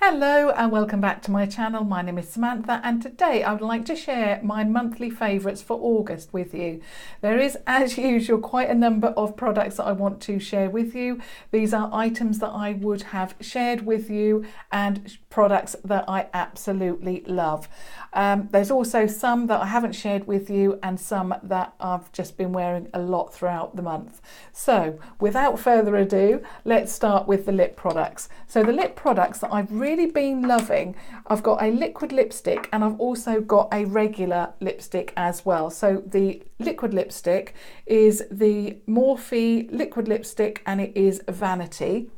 Hello and welcome back to my channel. My name is Samantha and today I would like to share my monthly favourites for August with you. There is, as usual, quite a number of products that I want to share with you. These are items that I would have shared with you and products that I absolutely love. There's also some that I haven't shared with you and some that I've just been wearing a lot throughout the month. So without further ado, let's start with the lip products. So the lip products that I've really been loving, I've got a liquid lipstick and I've also got a regular lipstick as well. So the liquid lipstick is the Morphe Liquid lipstick and it is Vanity,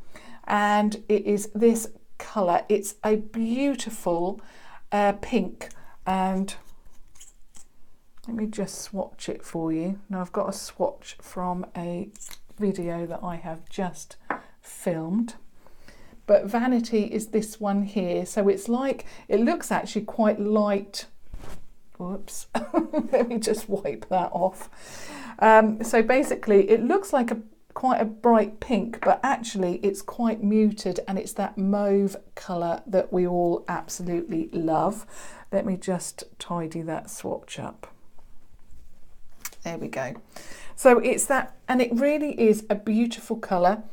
and it is this colour. It's a beautiful pink, and let me just swatch it for you. Now I've got a swatch from a video that I have just filmed. But Vanity is this one here. So it's like, it looks actually quite light. Whoops, let me just wipe that off. So basically it looks like quite a bright pink, but actually it's quite muted and it's that mauve colour that we all absolutely love. Let me just tidy that swatch up. There we go. So it's that, and it really is a beautiful colour.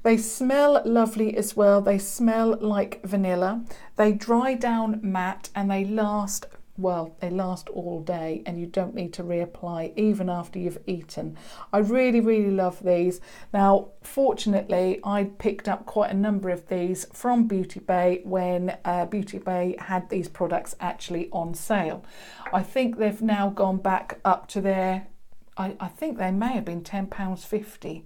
They smell lovely as well. They smell like vanilla. They dry down matte and they last, well, they last all day and you don't need to reapply even after you've eaten. I really, really love these. Now, fortunately, I picked up quite a number of these from Beauty Bay when Beauty Bay had these products actually on sale. I think they've now gone back up to their, I think they may have been £10.50.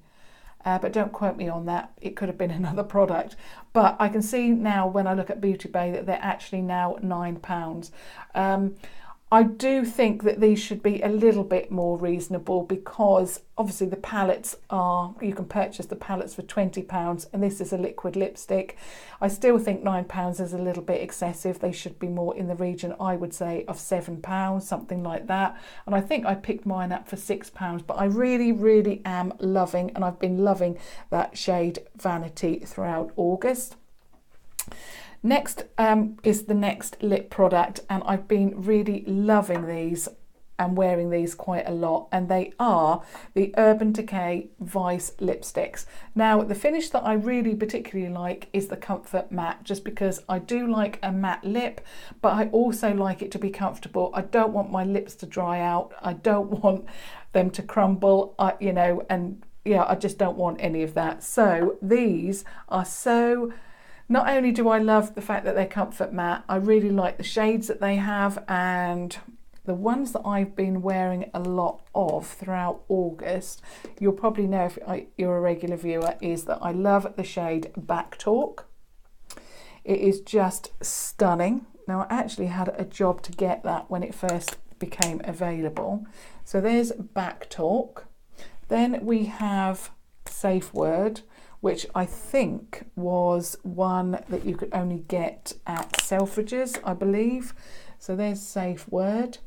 But don't quote me on that. It could have been another product. But I can see now when I look at Beauty Bay that they're actually now £9. I do think that these should be a little bit more reasonable because obviously the palettes are, you can purchase the palettes for £20 and this is a liquid lipstick. I still think £9 is a little bit excessive. They should be more in the region, I would say, of £7, something like that. And I think I picked mine up for £6, but I really, really am loving, and I've been loving that shade Vanity throughout August. Next is the next lip product, and I've been really loving these and wearing these quite a lot, and they are the Urban Decay Vice lipsticks. Now the finish that I really particularly like is the Comfort Matte, just because I do like a matte lip, but I also like it to be comfortable. I don't want my lips to dry out. I don't want them to crumble, you know, and yeah, I just don't want any of that. So these are so, not only do I love the fact that they're Comfort Matte, I really like the shades that they have, and the ones that I've been wearing a lot of throughout August, you'll probably know if you're a regular viewer, is that I love the shade Backtalk. It is just stunning. Now I actually had a job to get that when it first became available. So there's Backtalk. Then we have Safeword, which I think was one that you could only get at Selfridges, I believe. So there's Safeword.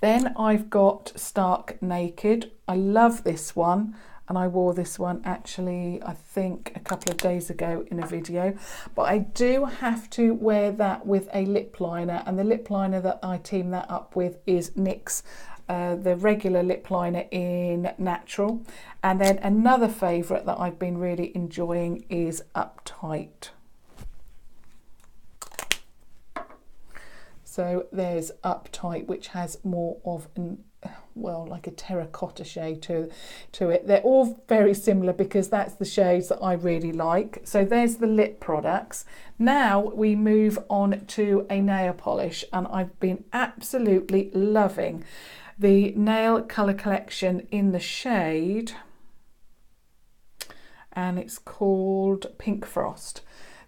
Then I've got Stark Naked. I love this one, and I wore this one actually, I think, a couple of days ago in a video. But I do have to wear that with a lip liner, and the lip liner that I team that up with is NYX. The regular lip liner in Natural. And then another favourite that I've been really enjoying is Uptight. So there's Uptight, which has more of an, well, like a terracotta shade to it. They're all very similar because that's the shades that I really like. So there's the lip products. Now we move on to a nail polish, and I've been absolutely loving the Nail Colour Collection in the shade, and it's called Pink Frost.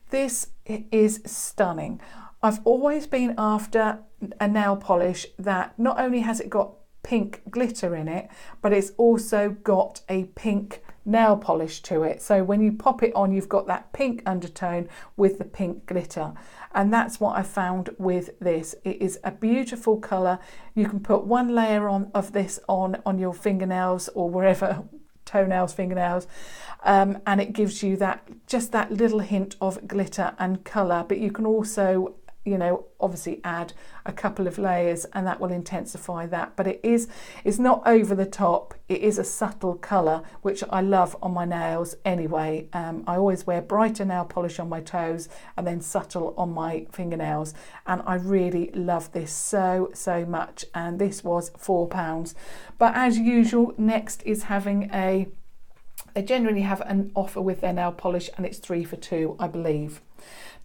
This is stunning. I've always been after a nail polish that not only has it got pink glitter in it, but it's also got a pink nail polish to it. So when you pop it on, you've got that pink undertone with the pink glitter. And that's what I found with this. It is a beautiful colour. You can put one layer of this on your fingernails or wherever toenails, fingernails, and it gives you that, just that little hint of glitter and colour. But you can also, you know, obviously add a couple of layers and that will intensify that. But it's not over the top. It is a subtle colour, which I love on my nails anyway. I always wear brighter nail polish on my toes and then subtle on my fingernails, and I really love this so much. And this was £4. But as usual, Next is having they generally have an offer with their nail polish, and it's 3 for 2, I believe.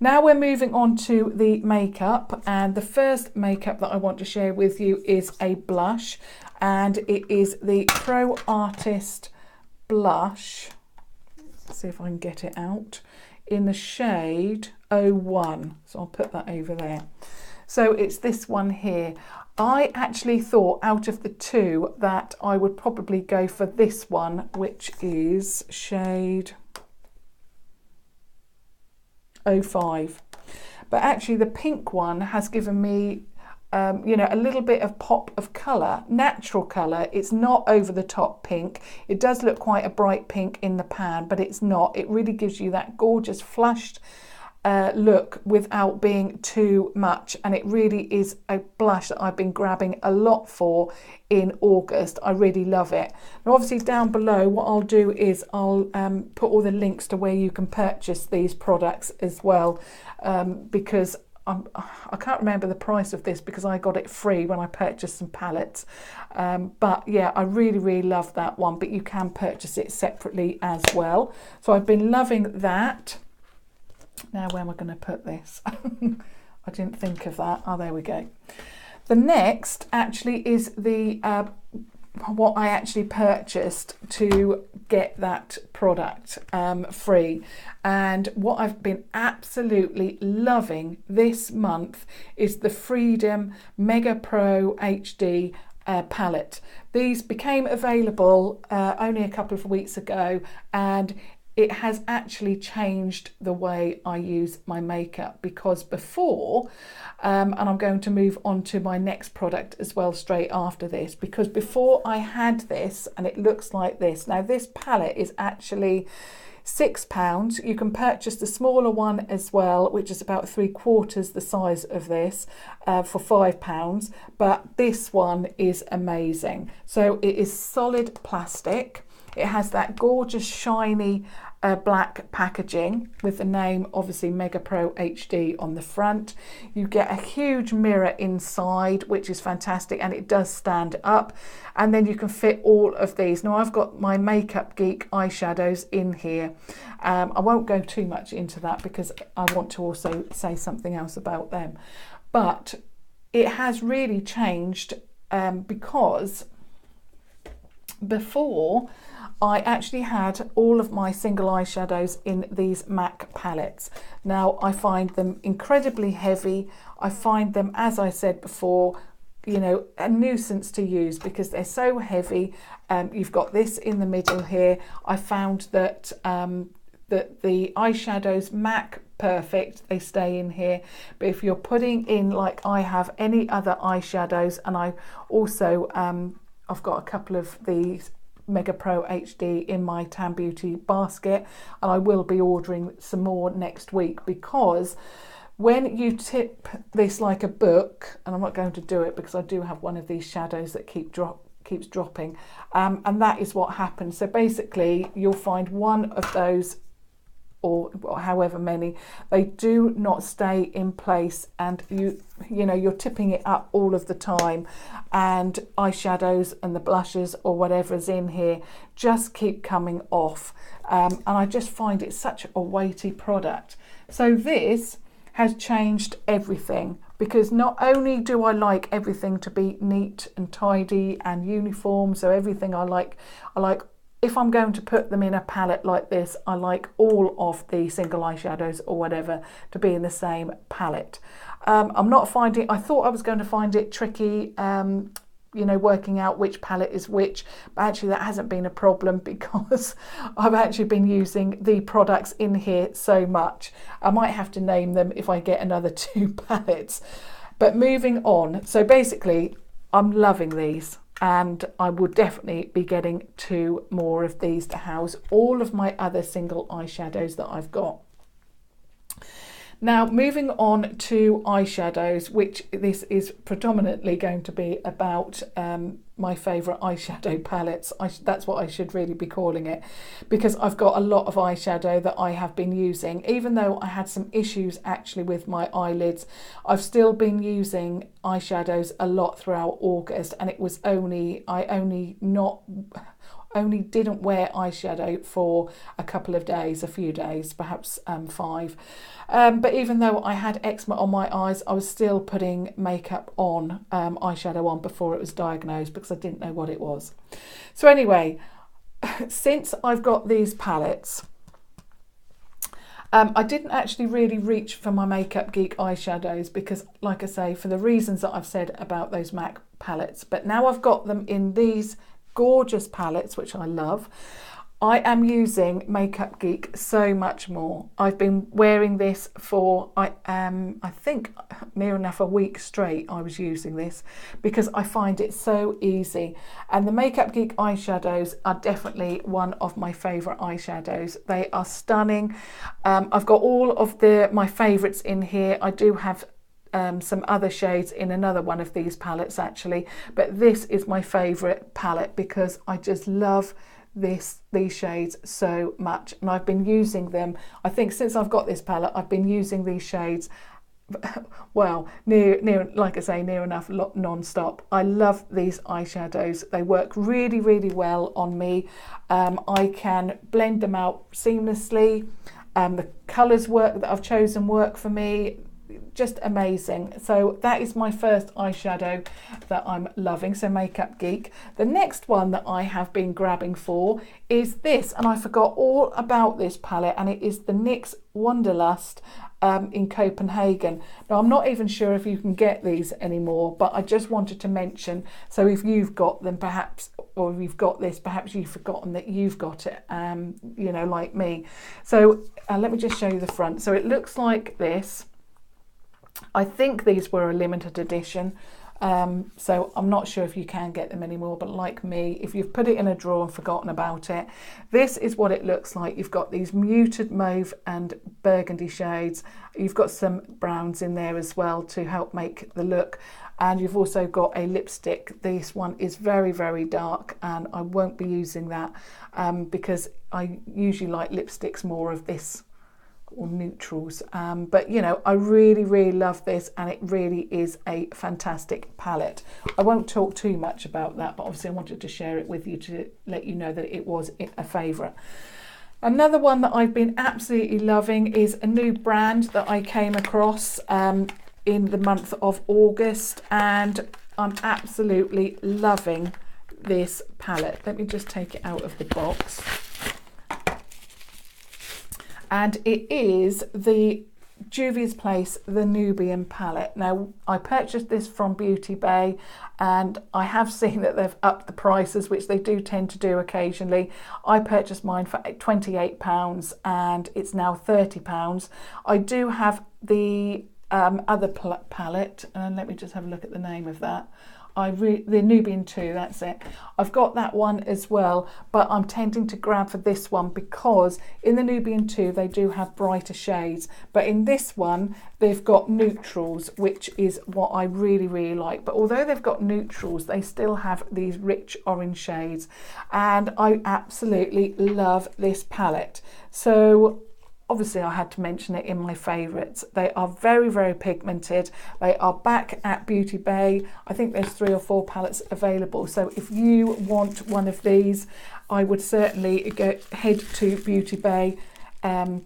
Now we're moving on to the makeup, and the first makeup that I want to share with you is a blush, and it is the Pro Artist blush. Let's see if I can get it out, in the shade 01. So I'll put that over there. So it's this one here. I actually thought out of the two that I would probably go for this one, which is shade 05. But actually the pink one has given me you know, a little bit of pop of colour, natural colour. It's not over the top pink. It does look quite a bright pink in the pan, but it's not. It really gives you that gorgeous flushed look without being too much, and it really is a blush that I've been grabbing a lot for in August. I really love it. Now obviously down below what I'll do is I'll put all the links to where you can purchase these products as well, because I can't remember the price of this because I got it free when I purchased some palettes, but yeah, I really love that one, but you can purchase it separately as well. So I've been loving that. Now where am I going to put this? I didn't think of that. Oh, there we go. The next actually is the what I actually purchased to get that product free, and what I've been absolutely loving this month is the Freedom Mega Pro HD palette. These became available only a couple of weeks ago, and it has actually changed the way I use my makeup, because before, and I'm going to move on to my next product as well straight after this, because before I had this and it looks like this. Now this palette is actually £6. You can purchase the smaller one as well, which is about 3/4 the size of this, for £5, but this one is amazing. So it is solid plastic. It has that gorgeous shiny black packaging with the name obviously Mega Pro HD on the front. You get a huge mirror inside, which is fantastic, and it does stand up, and then you can fit all of these. Now I've got my Makeup Geek eyeshadows in here. I won't go too much into that because I want to also say something else about them, but it has really changed, because before I actually had all of my single eyeshadows in these MAC palettes. Now I find them incredibly heavy. I find them, as I said before, you know, a nuisance to use because they're so heavy. You've got this in the middle here. I found that that the eyeshadows MAC perfect, they stay in here, but if you're putting in, like I have, any other eyeshadows, and I also I've got a couple of these Mega Pro HD in my Tan Beauty basket, and I will be ordering some more next week, because when you tip this like a book, and I'm not going to do it because I do have one of these shadows that keeps dropping, and that is what happens. So basically you'll find one of those, or however many, they do not stay in place, and you know you're tipping it up all of the time, and eyeshadows and the blushes or whatever's in here just keep coming off, and I just find it such a weighty product. So this has changed everything, because not only do I like everything to be neat and tidy and uniform, so everything I like if I'm going to put them in a palette like this, I like all of the single eyeshadows or whatever to be in the same palette. I'm not finding, I thought I was going to find it tricky, you know, working out which palette is which, but actually that hasn't been a problem because I've actually been using the products in here so much. I might have to name them if I get another 2 palettes. But moving on, so basically I'm loving these. and I will definitely be getting 2 more of these to house all of my other single eyeshadows that I've got. Now, moving on to eyeshadows, which this is predominantly going to be about my favourite eyeshadow palettes. That's what I should really be calling it, because I've got a lot of eyeshadow that I have been using. Even though I had some issues actually with my eyelids, I've still been using eyeshadows a lot throughout August, and it was I only didn't wear eyeshadow for a couple of days, a few days, perhaps 5. But even though I had eczema on my eyes, I was still putting makeup on, eyeshadow on, before it was diagnosed, because I didn't know what it was. So anyway, since I've got these palettes, I didn't actually really reach for my Makeup Geek eyeshadows because, like I say, for the reasons that I've said about those MAC palettes. But now I've got them in these gorgeous palettes, which I love. I am using Makeup Geek so much more. I've been wearing this for I think near enough a week straight. I was using this because I find it so easy, and the Makeup Geek eyeshadows are definitely one of my favorite eyeshadows. They are stunning. I've got all of my favorites in here. I do have some other shades in another one of these palettes actually, but this is my favorite palette because I just love these shades so much, and I've been using them, I think since I've got this palette I've been using these shades, well, near like I say, near enough non-stop. I love these eyeshadows. They work really, really well on me. I can blend them out seamlessly. The colours that I've chosen work for me. Just amazing. So that is my first eyeshadow that I'm loving, so Makeup Geek. The next one that I have been grabbing for is this, and I forgot all about this palette, and it is the NYX Wanderlust in Copenhagen. Now, I'm not even sure if you can get these anymore, but I just wanted to mention, so if you've got them perhaps, or if you've got this, perhaps you've forgotten that you've got it, you know, like me. So let me just show you the front. So it looks like this. I think these were a limited edition, so I'm not sure if you can get them anymore, but like me, if you've put it in a drawer and forgotten about it, this is what it looks like. You've got these muted mauve and burgundy shades. You've got some browns in there as well to help make the look, and you've also got a lipstick. This one is very, very dark, and I won't be using that because I usually like lipsticks more of this, or neutrals, but you know, I really, really love this, and it really is a fantastic palette. I won't talk too much about that, but obviously I wanted to share it with you to let you know that it was a favourite. Another one that I've been absolutely loving is a new brand that I came across in the month of August, and I'm absolutely loving this palette. Let me just take it out of the box. And it is the Juvias Place, the Nubian palette. Now, I purchased this from Beauty Bay, and I have seen that they've upped the prices, which they do tend to do occasionally. I purchased mine for £28 and it's now £30. I do have the other palette, and let me just have a look at the name of that. The Nubian 2, that's it. I've got that one as well, but I'm tending to grab for this one because in the Nubian 2 they do have brighter shades, but in this one they've got neutrals, which is what I really, really like. But although they've got neutrals, they still have these rich orange shades, and I absolutely love this palette. So obviously I had to mention it in my favourites. They are very, very pigmented. They are back at Beauty Bay. I think there's 3 or 4 palettes available. So if you want one of these, I would certainly head to Beauty Bay and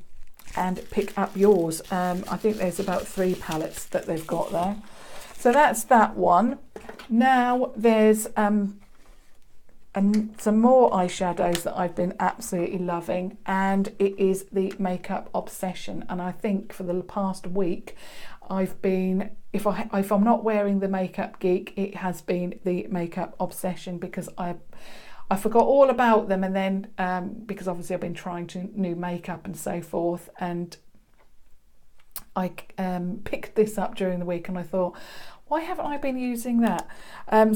pick up yours. I think there's about 3 palettes that they've got there. So that's that one. Now there's and some more eyeshadows that I've been absolutely loving, and it is the Makeup Obsession. And I think for the past week I've been, if I'm not wearing the Makeup Geek, it has been the Makeup Obsession, because I forgot all about them, and then because obviously I've been trying new makeup and so forth, and I picked this up during the week, and I thought, why haven't I been using that?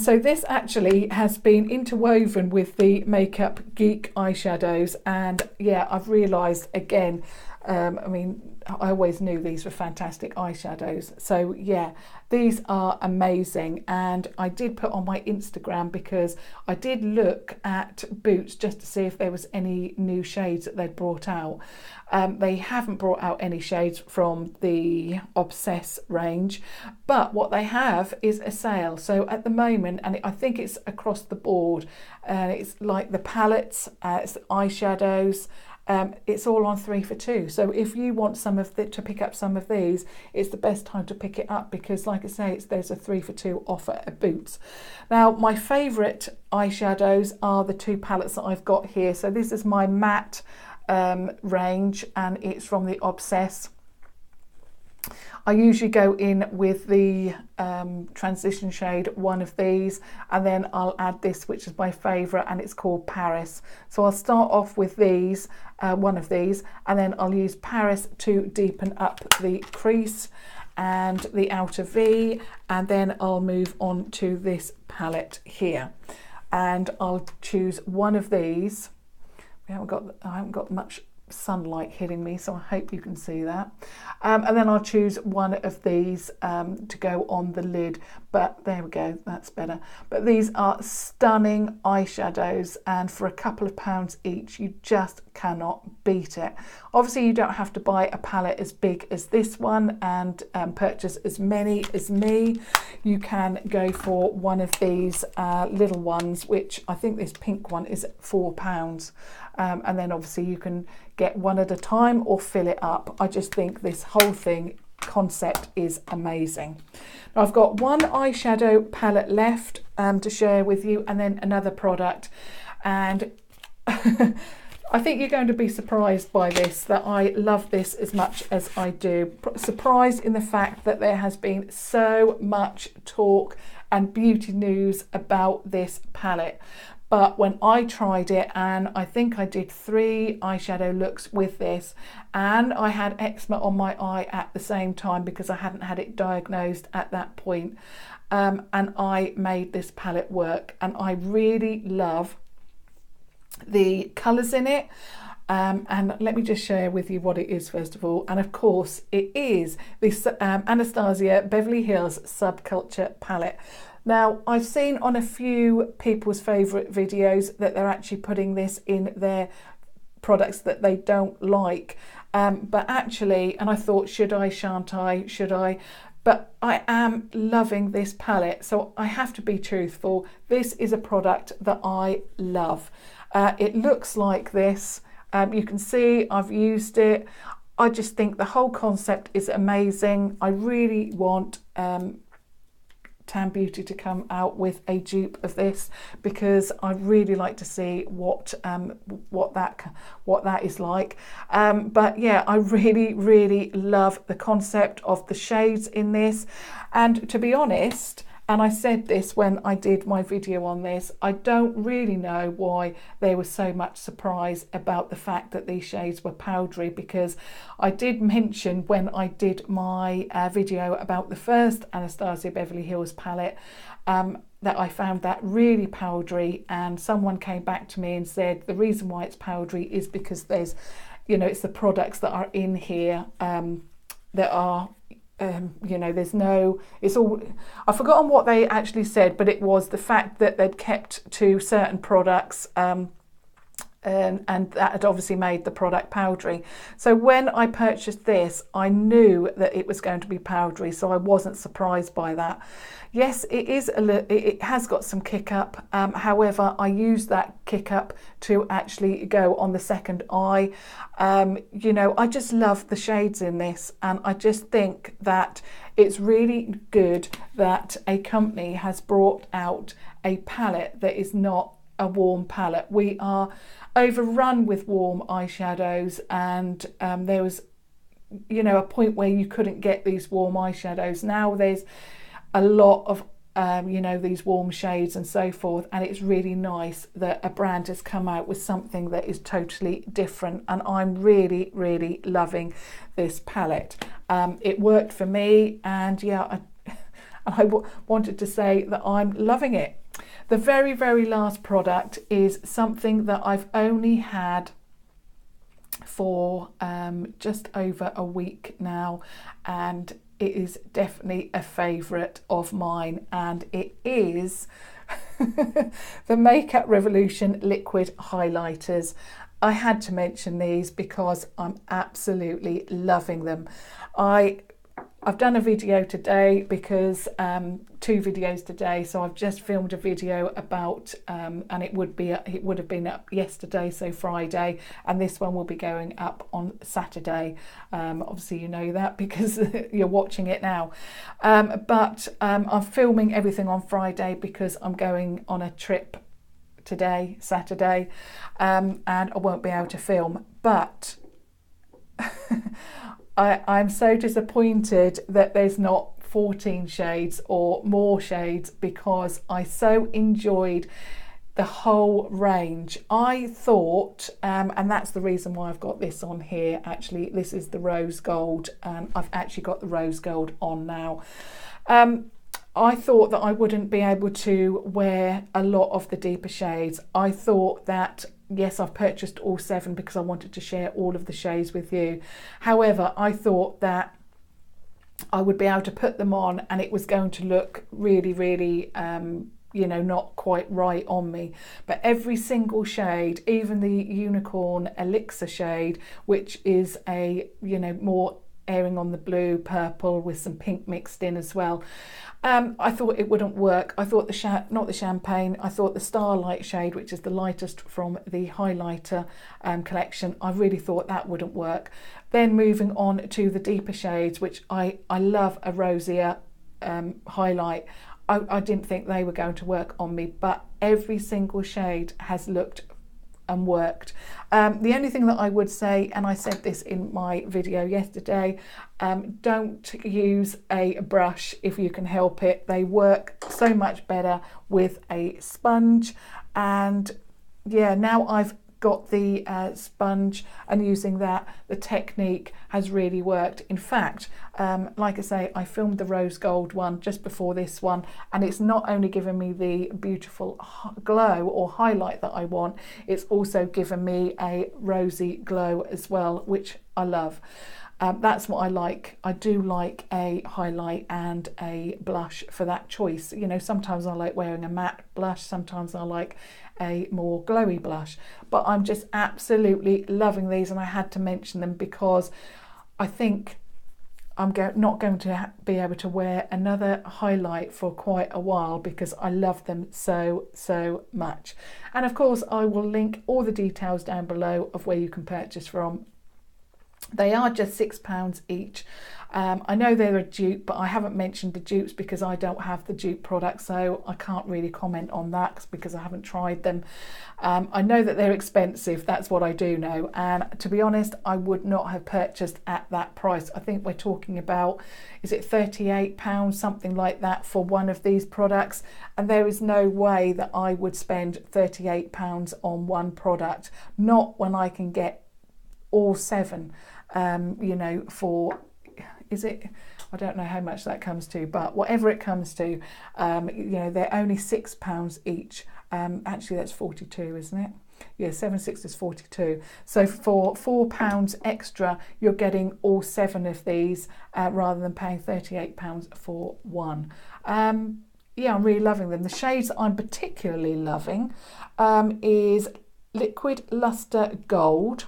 So this actually has been interwoven with the Makeup Geek eyeshadows, and yeah, I've realised again, I mean, I always knew these were fantastic eyeshadows. So yeah, these are amazing. And I did put on my Instagram because I did look at Boots just to see if there was any new shades that they'd brought out. They haven't brought out any shades from the Obsess range, but what they have is a sale. So at the moment, and I think it's across the board, it's like the palettes, it's the eyeshadows, it's all on 3 for 2. So if you want some of to pick up some of these, it's the best time to pick it up because, like I say, there's a 3 for 2 offer at Boots. Now, my favourite eyeshadows are the 2 palettes that I've got here. So this is my matte range, and it's from the Obsess. I usually go in with the transition shade, one of these, and then I'll add this, which is my favourite, and it's called Paris. So I'll start off with these, one of these, and then I'll use Paris to deepen up the crease and the outer V, and then I'll move on to this palette here, and I'll choose one of these. I haven't got much sunlight hitting me, so I hope you can see that, and then I'll choose one of these to go on the lid, but there we go, that's better. But these are stunning eyeshadows, and for a couple of pounds each, you just cannot beat it. Obviously, you don't have to buy a palette as big as this one and purchase as many as me. You can go for one of these little ones, which I think this pink one is £4, and then obviously you can get one at a time or fill it up. I just think this whole thing concept is amazing. Now, I've got one eyeshadow palette left to share with you, and then another product, and I think you're going to be surprised by this, that I love this as much as I do. Surprised in the fact that there has been so much talk and beauty news about this palette. But when I tried it, and I think I did 3 eyeshadow looks with this, and I had eczema on my eye at the same time because I hadn't had it diagnosed at that point, and I made this palette work, and I really love the colours in it. And let me just share with you what it is first of all, and of course it is this Anastasia Beverly Hills Subculture palette. Now, I've seen on a few people's favourite videos that they're actually putting this in their products that they don't like, but actually, and I thought, should I, shan't I, should I? But I am loving this palette, so I have to be truthful. This is a product that I love. It looks like this. You can see I've used it. I just think the whole concept is amazing. I really want Tan Beauty to come out with a dupe of this because I'd really like to see what that is like. But yeah, I really love the concept of the shades in this, and to be honest, and I said this when I did my video on this, I don't really know why there was so much surprise about the fact that these shades were powdery, because I did mention when I did my video about the first Anastasia Beverly Hills palette that I found that really powdery, and someone came back to me and said the reason why it's powdery is because there's, you know, it's the products that are in here that are you know, there's no, it's all, I've forgotten what they actually said, but it was the fact that they'd kept to certain products and that had obviously made the product powdery. So when I purchased this, I knew that it was going to be powdery, so I wasn't surprised by that. Yes, it has got some kick up. However, I used that kick up to actually go on the second eye. You know, I just love the shades in this, and I just think that it's really good that a company has brought out a palette that is not a warm palette. We are overrun with warm eyeshadows, and there was, you know, a point where you couldn't get these warm eyeshadows. Now there's a lot of you know, these warm shades and so forth, and it's really nice that a brand has come out with something that is totally different, and I'm really loving this palette. It worked for me, and yeah, and I wanted to say that I'm loving it. The very last product is something that I've only had for just over a week now, and it is definitely a favourite of mine, and it is the Makeup Revolution liquid highlighters. I had to mention these because I'm absolutely loving them. I've done a video today because 2 videos today, so I've just filmed a video about and it would have been up yesterday, so Friday, and this one will be going up on Saturday. Obviously you know that because you're watching it now, but I'm filming everything on Friday because I'm going on a trip today, Saturday, and I won't be able to film. But I'm so disappointed that there's not 14 shades or more shades, because I so enjoyed the whole range. I thought, and that's the reason why I've got this on here, actually, this is the rose gold, and I've actually got the rose gold on now. I thought that I wouldn't be able to wear a lot of the deeper shades. I thought that, yes, I've purchased all 7 because I wanted to share all of the shades with you. However, I thought that I would be able to put them on and it was going to look really, you know, not quite right on me. But every single shade, even the Unicorn Elixir shade, which is a, you know, more airing on the blue, purple with some pink mixed in as well, I thought it wouldn't work. I thought not the champagne, I thought the Starlight shade, which is the lightest from the highlighter collection, I really thought that wouldn't work. Then moving on to the deeper shades, which I love a rosier highlight, I didn't think they were going to work on me, but every single shade has looked and worked. The only thing that I would say, and I said this in my video yesterday, don't use a brush if you can help it. They work so much better with a sponge. And yeah, now I've got the sponge and using that, the technique has really worked. In fact, like I say, I filmed the rose gold one just before this one, and it's not only given me the beautiful glow or highlight that I want, it's also given me a rosy glow as well, which I love. That's what I like. I do like a highlight and a blush for that choice. You know, sometimes I like wearing a matte blush, sometimes I like a more glowy blush, but I'm just absolutely loving these, and I had to mention them because I think I'm not going to be able to wear another highlight for quite a while because I love them so much. And of course I will link all the details down below of where you can purchase from. They are just £6 each. I know they're a dupe, but I haven't mentioned the dupes because I don't have the dupe products, so I can't really comment on that because I haven't tried them. I know that they're expensive, that's what I do know, and to be honest, I would not have purchased at that price. I think we're talking about, is it £38, something like that, for one of these products, and there is no way that I would spend £38 on one product, not when I can get all 7, you know, for, is it, I don't know how much that comes to, but whatever it comes to, you know, they're only £6 each. Actually that's 42, isn't it? Yeah, 7 6 is 42. So for £4 extra, you're getting all 7 of these rather than paying £38 for one. Yeah, I'm really loving them. The shades that I'm particularly loving is Liquid Lustre Gold.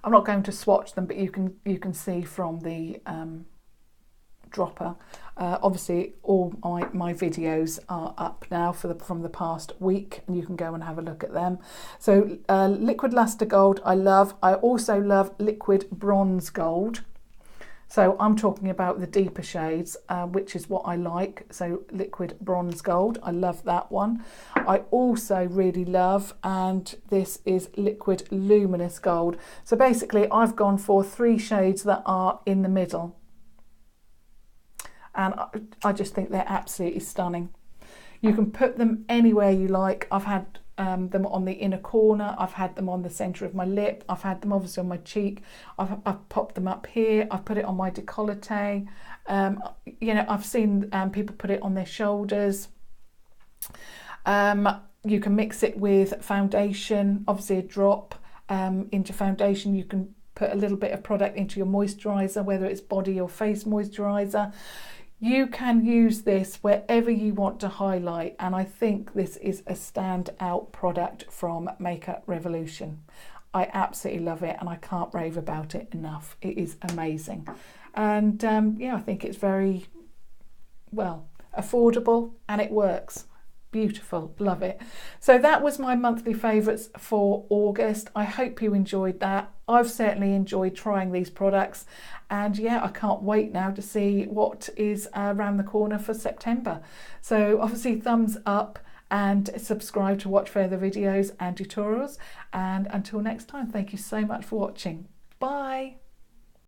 I'm not going to swatch them, but you can see from the dropper. Obviously, all my videos are up now from the past week, and you can go and have a look at them. So Liquid Lustre Gold, I love. I also love Liquid Bronze Gold. So I'm talking about the deeper shades, which is what I like. So Liquid Bronze Gold, I love that one. I also really love, and this is Liquid Luminous Gold. So basically I've gone for 3 shades that are in the middle. And I just think they're absolutely stunning. You can put them anywhere you like. I've had them on the inner corner, I've had them on the centre of my lip, I've had them obviously on my cheek, I've popped them up here, I've put it on my décolleté, you know, I've seen people put it on their shoulders. You can mix it with foundation, obviously a drop into foundation. You can put a little bit of product into your moisturiser, whether it's body or face moisturiser. You can use this wherever you want to highlight, and I think this is a standout product from Makeup Revolution. I absolutely love it and I can't rave about it enough. It is amazing. And yeah, I think it's very, well, affordable and it works. Beautiful, love it. So that was my monthly favourites for August. I hope you enjoyed that. I've certainly enjoyed trying these products, and yeah, I can't wait now to see what is around the corner for September. So obviously thumbs up and subscribe to watch further videos and tutorials, and until next time, thank you so much for watching. Bye.